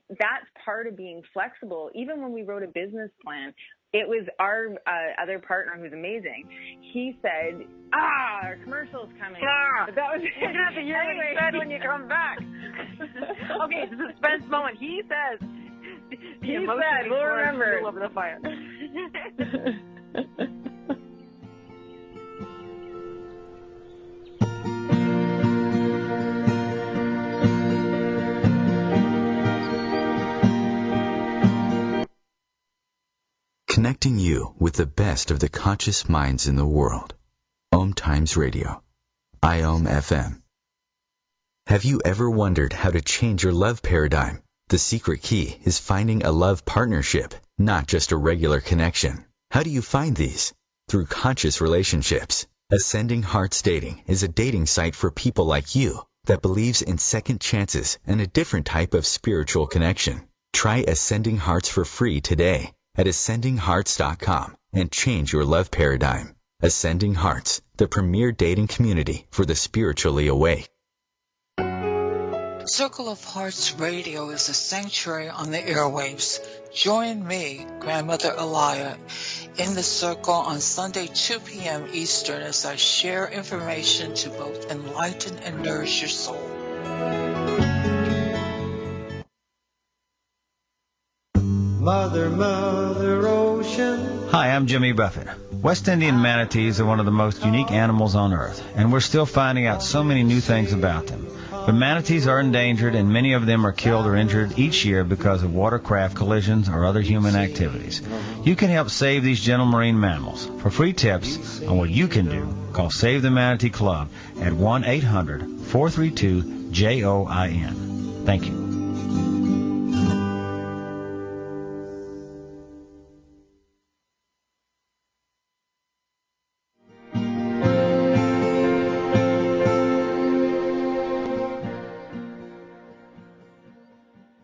[SPEAKER 3] that's part of being flexible. Even when we wrote a business plan, it was our other partner who's amazing. He said, our commercial's coming. But that was
[SPEAKER 2] you're going to have to hear what he said when you come back. Okay, the suspense moment. He says,
[SPEAKER 3] we'll remember.
[SPEAKER 2] Over the fire.
[SPEAKER 1] Connecting you with the best of the conscious minds in the world. OMTimes Radio. IOM FM. Have you ever wondered how to change your love paradigm? The secret key is finding a love partnership, not just a regular connection. How do you find these? Through conscious relationships. Ascending Hearts Dating is a dating site for people like you that believes in second chances and a different type of spiritual connection. Try Ascending Hearts for free today at ascendinghearts.com and change your love paradigm. Ascending Hearts, the premier dating community for the spiritually awake.
[SPEAKER 10] Circle of Hearts Radio is a sanctuary on the airwaves. Join me, Grandmother Elia, in the circle on Sunday 2 p.m. Eastern as I share information to both enlighten and nourish your soul.
[SPEAKER 11] Mother, Mother Ocean.
[SPEAKER 12] Hi, I'm Jimmy Buffett. West Indian manatees are one of the most unique animals on Earth, and we're still finding out so many new things about them. But manatees are endangered, and many of them are killed or injured each year because of watercraft collisions or other human activities. You can help save these gentle marine mammals. For free tips on what you can do, call Save the Manatee Club at 1-800-432-JOIN. Thank you.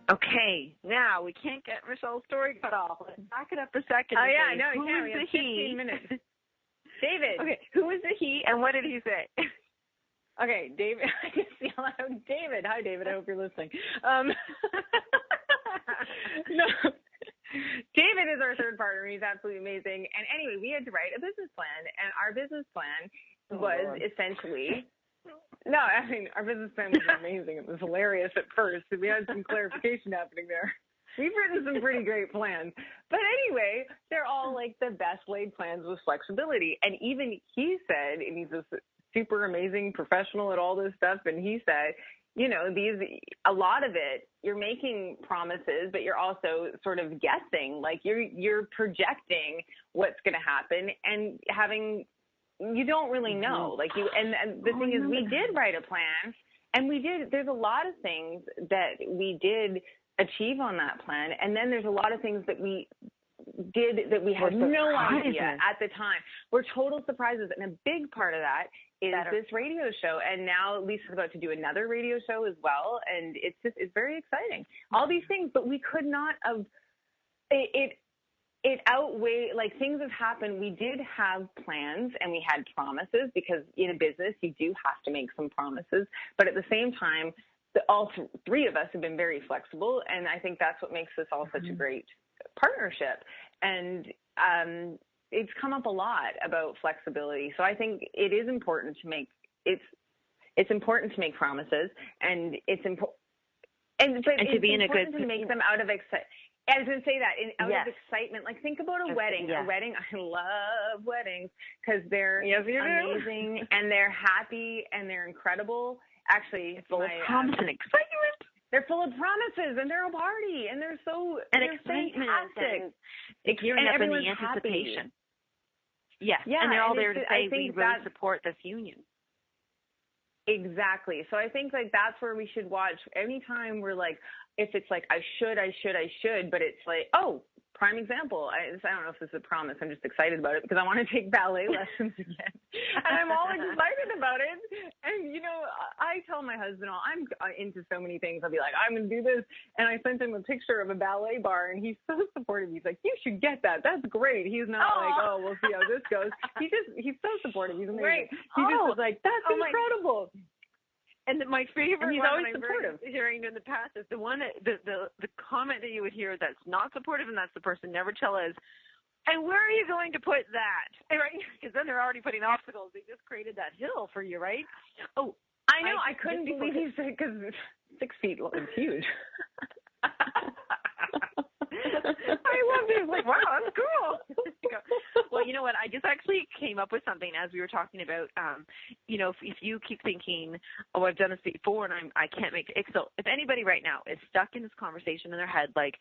[SPEAKER 2] Okay, now we can't get Michelle's story cut off. Let's back it up a second.
[SPEAKER 3] Oh, yeah, no,
[SPEAKER 2] who
[SPEAKER 3] we
[SPEAKER 2] was
[SPEAKER 3] have
[SPEAKER 2] the
[SPEAKER 3] 15
[SPEAKER 2] he?
[SPEAKER 3] minutes. David.
[SPEAKER 2] Okay, who was the he and what did he say?
[SPEAKER 3] Okay, David. I just yell out, David. Hi, David. I hope you're listening. No. David is our third partner. He's absolutely amazing. And anyway, we had to write a business plan, and our business plan was essentially, no, I mean, our business plan was amazing. It was hilarious at first. We had some clarification happening there. We've written some pretty great plans. But anyway, they're all like the best laid plans with flexibility. And even he said, and he's a super amazing professional at all this stuff, and he said, you know, a lot of it, you're making promises, but you're also sort of guessing, like you're projecting what's going to happen and you don't really know. Like and the thing is, we did write a plan, and there's a lot of things that we did achieve on that plan. And then there's a lot of things that we did that we had no idea at the time. We're total surprises. And a big part of that is this radio show. And now Lisa's about to do another radio show as well. And it's very exciting. All these things, but we could not have, it outweighed, like, things have happened. We did have plans and we had promises, because in a business, you do have to make some promises. But at the same time, all three of us have been very flexible. And I think that's what makes this all such a great partnership. And it's come up a lot about flexibility. So I think it is important to make, it's important to make promises, and it's important, and to be in a good, to make them out of excitement. I was going to say that, out of excitement. Like, think about a wedding. A wedding, I love weddings because they're amazing and they're happy and they're incredible. Actually, full of promise and excitement. They're full of promises and they're a party and they're so excitement and gearing up in the anticipation. Yes, and they're all there to say we really support this union. Exactly. So I think, like, that's where we should watch. Anytime we're like, if it's like, I should, but it's like, oh, prime example. I don't know if this is a promise. I'm just excited about it because I want to take ballet lessons again. And I'm all excited about it. And, you know, I tell my husband, I'm into so many things. I'll be like, I'm going to do this. And I sent him a picture of a ballet bar, and he's so supportive. He's like, you should get that. That's great. He's not like, oh, we'll see how this goes. He's so supportive. He's amazing. He just was like, that's incredible.
[SPEAKER 2] And my favorite
[SPEAKER 3] he's
[SPEAKER 2] one
[SPEAKER 3] always supportive.
[SPEAKER 2] Hearing in the past is the one that the comment that you would hear that's not supportive, and that's the person never tell is, and where are you going to put that? Right? Because then they're already putting obstacles. They just created that hill for you, right? Oh,
[SPEAKER 3] I know. I couldn't believe he said, because 6 feet is huge.
[SPEAKER 2] I loved it. Like, wow, that's cool. Well, you know what? I just actually came up with something as we were talking about, you know, if you keep thinking, oh, I've done this before and I can't make it. So if anybody right now is stuck in this conversation in their head, like,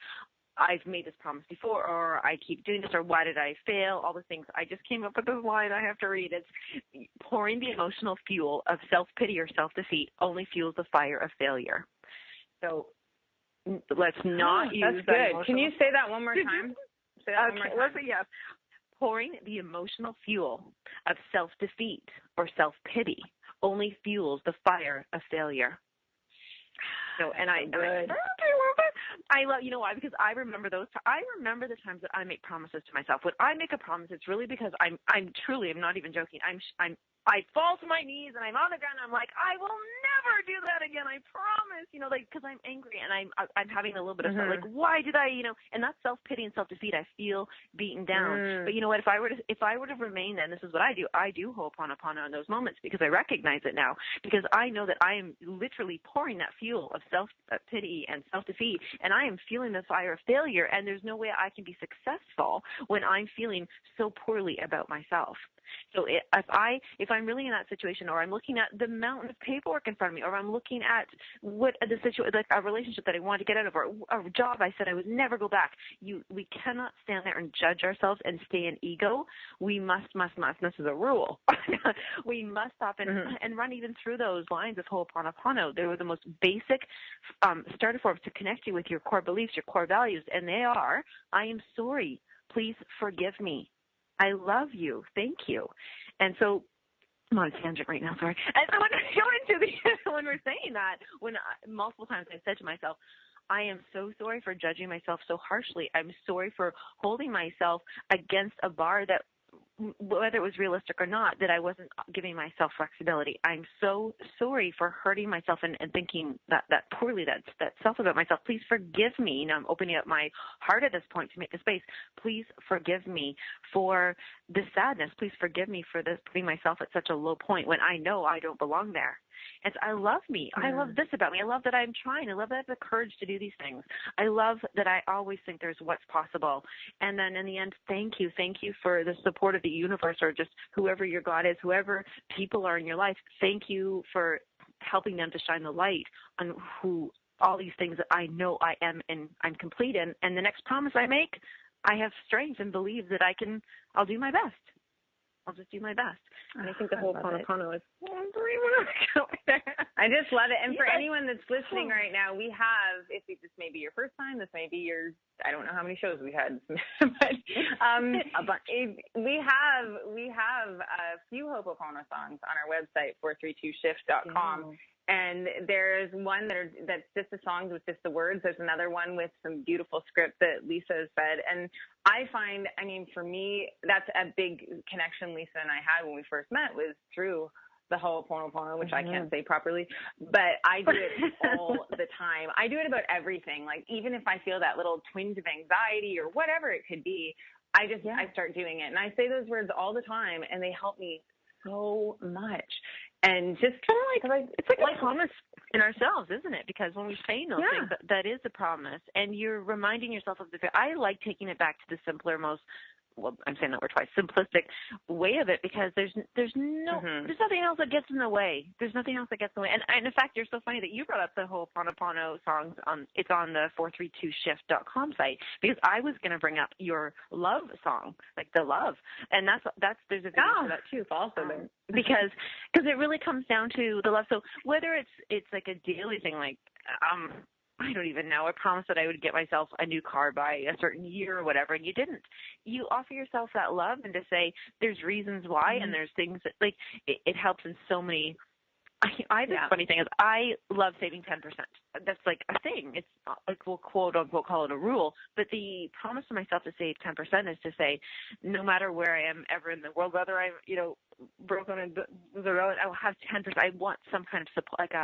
[SPEAKER 2] I've made this promise before, or I keep doing this, or why did I fail, all the things, I just came up with this line I have to read. It's pouring the emotional fuel of self-pity or self-defeat only fuels the fire of failure. So let's not use that.
[SPEAKER 3] Good. Can you say that one more time? Say that one more time.
[SPEAKER 2] Let's say yes. Pouring the emotional fuel of self-defeat or self-pity only fuels the fire of failure. So, and I love, you know why? Because I remember I remember the times that I make promises to myself. When I make a promise, it's really because I'm not even joking. I fall to my knees and I'm on the ground. And I'm like, I will never do that again. I promise, you know, like, because I'm angry and I'm having a little bit of like, why did I, you know, and that's self-pity and self-defeat. I feel beaten down. But you know what? If I were to remain, then this is what I do. I do ho'oponopono in those moments because I recognize it now, because I know that I am literally pouring that fuel of self-pity and self-defeat, and I am feeling the fire of failure. And there's no way I can be successful when I'm feeling so poorly about myself. So if I'm really in that situation, or I'm looking at the mountain of paperwork in front of me, or I'm looking at what the situation, like a relationship that I want to get out of, or a job I said I would never go back, we cannot stand there and judge ourselves and stay in ego. We must, this is a rule. We must stop and run even through those lines of Ho'oponopono. They were the most basic starter forms to connect you with your core beliefs, your core values, and they are, I am sorry, please forgive me, I love you, thank you. And so I'm on a tangent right now, sorry. And so when we're saying that, multiple times I said to myself, I am so sorry for judging myself so harshly. I'm sorry for holding myself against a bar that, whether it was realistic or not, that I wasn't giving myself flexibility. I'm so sorry for hurting myself and thinking that poorly, that self about myself. Please forgive me. Now I'm opening up my heart at this point to make the space. Please forgive me for this sadness. Please forgive me for this, putting myself at such a low point when I know I don't belong there. And so I love me. I love this about me. I love that I'm trying. I love that I have the courage to do these things. I love that I always think there's what's possible. And then in the end, thank you. Thank you for the support of the universe, or just whoever your God is, whoever people are in your life. Thank you for helping them to shine the light on who all these things that I know I am and I'm complete in. And the next promise I make, I have strength and believe that I'll do my best. I'll just do my best.
[SPEAKER 3] And I think the whole Ho'oponopono is I just love it. And for anyone that's listening right now, we have, if this may be your first time, this may be your, I don't know how many shows we had, but
[SPEAKER 2] a bunch.
[SPEAKER 3] We have a few Ho'oponopono songs on our website, 432shift.com. And there's one that's just the songs with just the words. There's another one with some beautiful script that Lisa has said. And I find, for me, that's a big connection Lisa and I had when we first met, was through the Ho'oponopono, which I can't say properly, but I do it all the time. I do it about everything. Like, even if I feel that little twinge of anxiety or whatever it could be, I start doing it. And I say those words all the time, and they help me so much. And just kind of
[SPEAKER 2] it's like a promise in ourselves, isn't it? Because when we say those things, that is a promise, and you're reminding yourself of I like taking it back to the simpler, most, well, I'm saying that word twice, simplistic way of it, because there's nothing else that gets in the way. There's nothing else that gets in the way. And in fact, you're so funny that you brought up the Ho'oponopono songs it's on the 432shift.com site, because I was going to bring up your love song, like the love. And that's there's a video for that too.
[SPEAKER 3] Also there.
[SPEAKER 2] Because it really comes down to the love. So whether it's like a daily thing, like, I don't even know. I promised that I would get myself a new car by a certain year or whatever, and you didn't. You offer yourself that love, and to say there's reasons why, and there's things that, like, it helps in so many. I this funny thing is I love saving 10%. That's like a thing. It's not like we'll quote unquote call it a rule, but the promise to myself to save 10% is to say, no matter where I am ever in the world, whether I'm broken on the road, I will have 10%. I want some kind of supply, like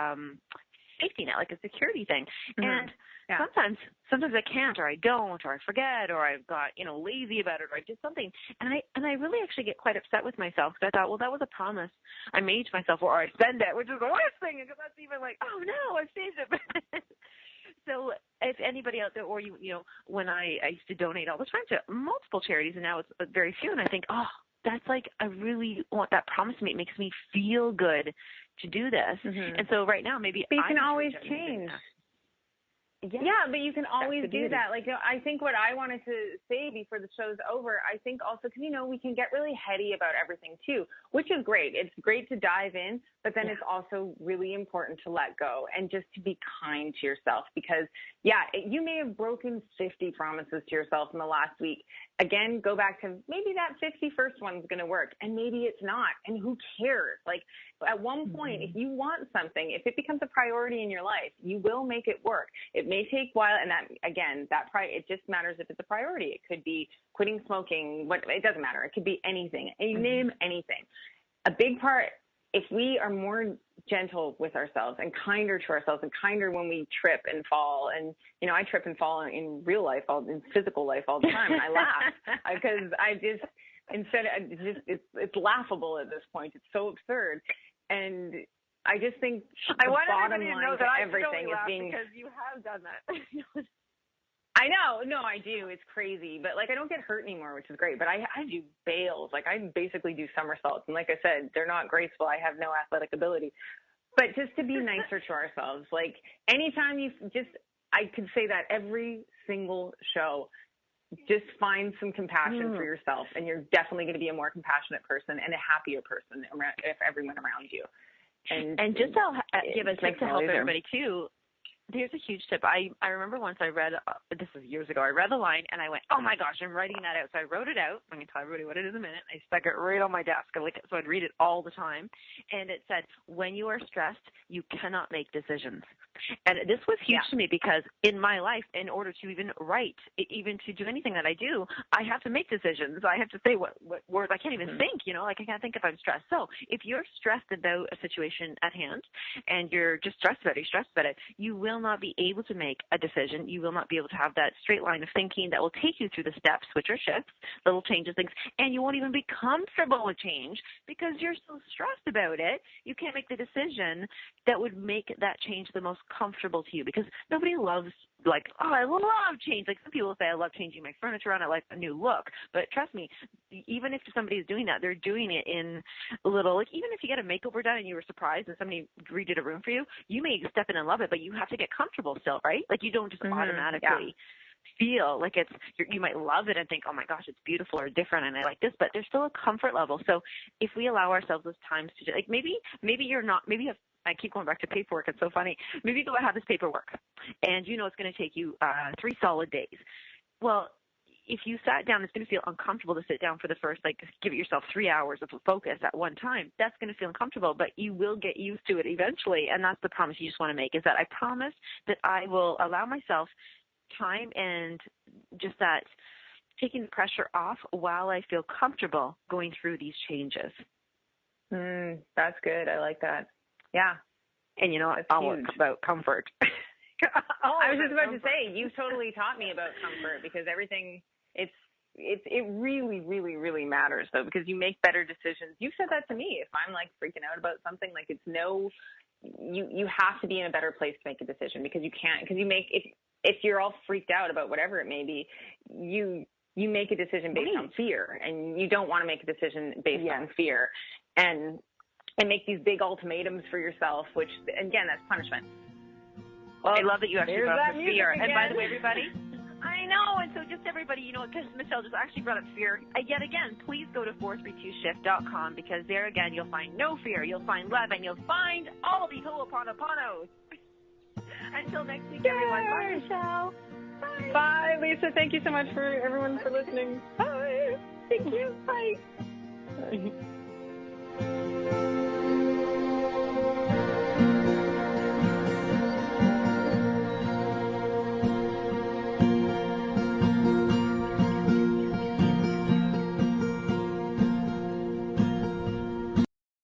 [SPEAKER 2] safety net, like a security thing. And sometimes I can't, or I don't, or I forget, or I've got, lazy about it, or I did something. And I really actually get quite upset with myself, because I thought, well, that was a promise I made to myself, or I spend it, which is the worst thing, because that's even like, oh no, I've saved it. So if anybody out there, or when I used to donate all the time to multiple charities, and now it's very few, and I think, oh, that's like, I really want that promise to me. It makes me feel good to do this. And so right now, maybe
[SPEAKER 3] but you can always change. Yeah, but you can always do that. Like, I think what I wanted to say before the show's over, I think also, because, we can get really heady about everything too, which is great. It's great to dive in, but then it's also really important to let go and just to be kind to yourself, because you may have broken 50 promises to yourself in the last week. Again, go back to maybe that 51st one's going to work, and maybe it's not, and who cares? Like, at one point, if you want something, if it becomes a priority in your life, you will make it work. It may take a while, and it just matters if it's a priority. It could be quitting smoking. It doesn't matter. It could be anything. You name anything. A big part, if we are more gentle with ourselves and kinder to ourselves, and kinder when we trip and fall. And, I trip and fall in real life, in physical life all the time. And I laugh because it's laughable at this point. It's so absurd. And I just think the bottom line to everything is being,
[SPEAKER 2] because you have done that.
[SPEAKER 3] I know. No, I do. It's crazy. But, I don't get hurt anymore, which is great. But I do bails. I basically do somersaults. And like I said, they're not graceful. I have no athletic ability. But just to be nicer to ourselves. Anytime I could say that every single show, just find some compassion for yourself. And you're definitely going to be a more compassionate person and a happier person if everyone around you.
[SPEAKER 2] And just to give a tip to help everybody, too. Here's a huge tip. I remember once I read, this was years ago, I read the line and I went, oh my gosh, I'm writing that out. So I wrote it out. I'm going to tell everybody what it is in a minute. I stuck it right on my desk. So I'd read it all the time. And it said, when you are stressed, you cannot make decisions. And this was huge to me, because in my life, in order to even write, even to do anything that I do, I have to make decisions. I have to say what words. I can't even think, I can't think if I'm stressed. So if you're stressed about a situation at hand and you're just stressed about it, you will will not be able to make a decision. You will not be able to have that straight line of thinking that will take you through the steps, which are shifts, little changes, things, and you won't even be comfortable with change because you're so stressed about it. You can't make the decision that would make that change the most comfortable to you, because nobody loves, like, oh, I love change. Like some people say, I love changing my furniture around. I like a new look. But trust me, even if somebody is doing that, they're doing it in a little, like even if you get a makeover done and you were surprised and somebody redid a room for you, you may step in and love it, but you have to get comfortable still, right? Like you don't just automatically feel like it's, you might love it and think, oh my gosh, it's beautiful or different and I like this, but there's still a comfort level. So if we allow ourselves those times to, like maybe you're not, maybe you have, I keep going back to paperwork. It's so funny. Maybe you go and have this paperwork and you know it's going to take you 3 solid days. Well, if you sat down, it's going to feel uncomfortable to sit down for the first, like, give yourself 3 hours of focus at one time. That's going to feel uncomfortable, but you will get used to it eventually. And that's the promise you just want to make, is that I promise that I will allow myself time and just that taking the pressure off while I feel comfortable going through these changes.
[SPEAKER 3] That's good. I like that. Yeah.
[SPEAKER 2] And you know, it's all about comfort.
[SPEAKER 3] I was just about to say, you've totally taught me about comfort, because everything, it really, really, really matters though, because you make better decisions. You've said that to me. If I'm like freaking out about something, like you have to be in a better place to make a decision, because you can't, because if you're all freaked out about whatever it may be, you make a decision based on fear, and you don't want to make a decision based on fear and make these big ultimatums for yourself, which again, that's punishment.
[SPEAKER 2] Well, I love that you actually brought up the fear.
[SPEAKER 3] Again.
[SPEAKER 2] And by the way, everybody, I know. And so just everybody, you know, because Michelle just actually brought up fear. Yet again, please go to 432shift.com, because there again, you'll find no fear. You'll find love, and you'll find all the ho'oponoponos. Until next week, everyone. Bye, Michelle. Bye.
[SPEAKER 3] Bye, Lisa. Thank you so much for everyone for listening.
[SPEAKER 2] Bye. Thank you. Bye.
[SPEAKER 3] Bye.